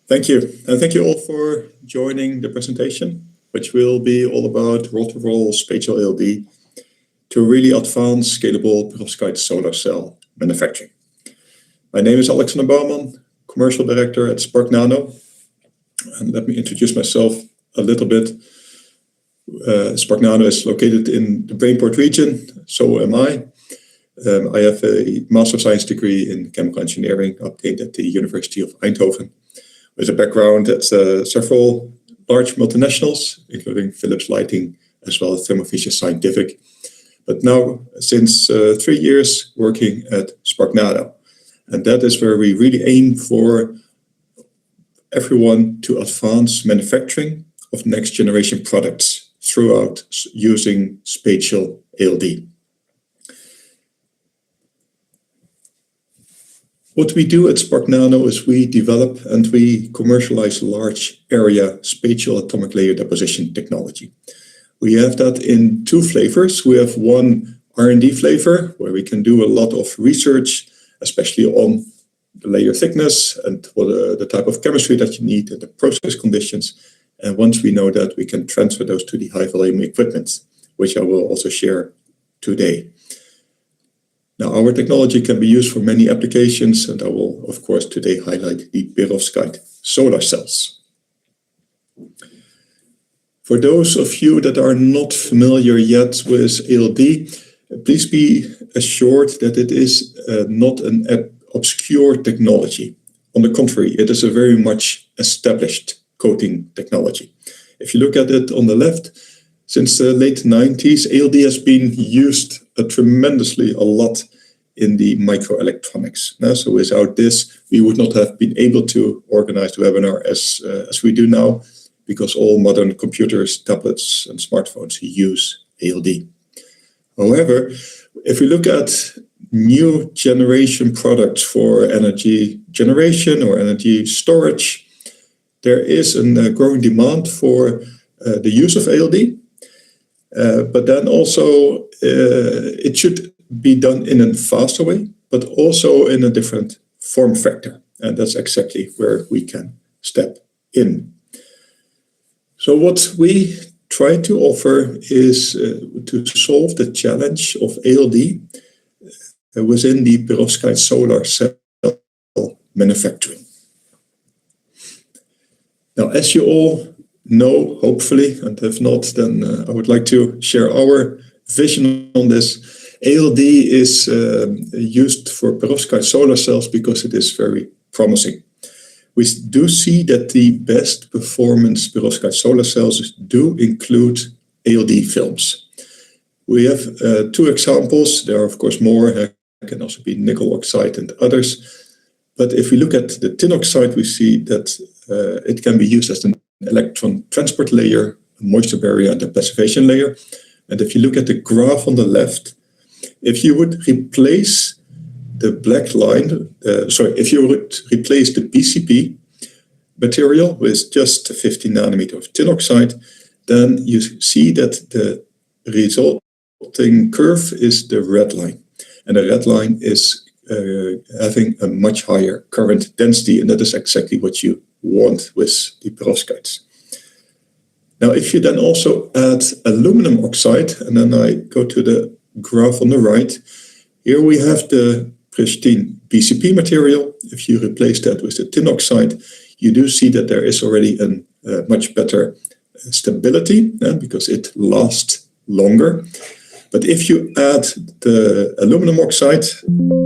Thank you. And thank you all for joining the presentation, which will be all about roll-to-roll spatial ALD to really advance scalable perovskite solar cell manufacturing. My name is Bouman, Commercial Director at SparkNano. And let me introduce myself a little bit. SparkNano is located in the Brainport region, so am I. I have a Master of Science degree in Chemical Engineering obtained at the University of Eindhoven, with a background at several large multinationals, including Philips Lighting, as well as Thermo Fisher Scientific. But now, since 3 years, working at SparkNano. And that is where we really aim for everyone to advance manufacturing of next generation products throughout using spatial ALD. What we do at SparkNano is we develop and we commercialize large area spatial atomic layer deposition technology. We have that in 2 flavors. We have one R&D flavor where we can do a lot of research, especially on the layer thickness and what the type of chemistry that you need and the process conditions. And once we know that, we can transfer those to the high volume equipment, which I will also share today. Now, our technology can be used for many applications, and I will, of course, today highlight the perovskite solar cells. For those of you that are not familiar yet with ALD, please be assured that it is not an obscure technology. On the contrary, it is a very much established coating technology. If you look at it on the left, since the late 90s, ALD has been used tremendously a lot in the microelectronics. So without this, we would not have been able to organize the webinar as we do now, because all modern computers, tablets, and smartphones use ALD. However, if we look at new generation products for energy generation or energy storage, there is a growing demand for the use of ALD. But then also it should be done in a faster way, but also in a different form factor. And that's exactly where we can step in. So what we try to offer is to solve the challenge of ALD within the perovskite solar cell manufacturing. Now, as you all know, hopefully, and if not, then I would like to share our vision on this. ALD is used for perovskite solar cells because it is very promising. We do see that the best performance perovskite solar cells do include ALD films. We have 2 examples. There are, of course, more. It can also be nickel oxide and others. But if we look at the tin oxide, we see that it can be used as an electron transport layer, a moisture barrier, and a passivation layer. And if you look at the graph on the left, if you would replace the black line, if you would replace the BCP material with just 50 nanometer of tin oxide, then you see that the resulting curve is the red line. And the red line is having a much higher current density, and that is exactly what you want with the perovskites. Now, if you then also add aluminum oxide, and then I go to the graph on the right, here we have the pristine BCP material. If you replace that with the tin oxide, you do see that there is already a much better stability because it lasts longer. But if you add the aluminum oxide,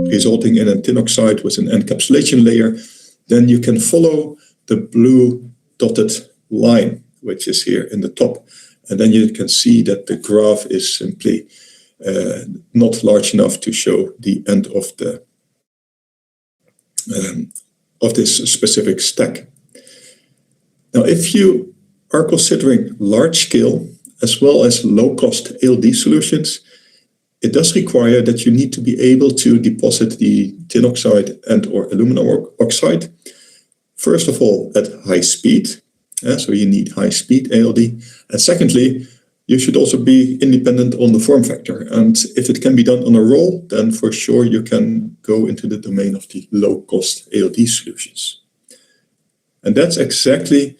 resulting in a tin oxide with an encapsulation layer, then you can follow the blue dotted line, which is here in the top. And then you can see that the graph is simply not large enough to show the end of this specific stack. Now, if you are considering large scale as well as low-cost ALD solutions, it does require that you need to be able to deposit the tin oxide and or aluminum oxide, first of all, at high speed. So you need high-speed ALD. And secondly, you should also be independent on the form factor. And if it can be done on a roll, then for sure you can go into the domain of the low-cost ALD solutions. And that's exactly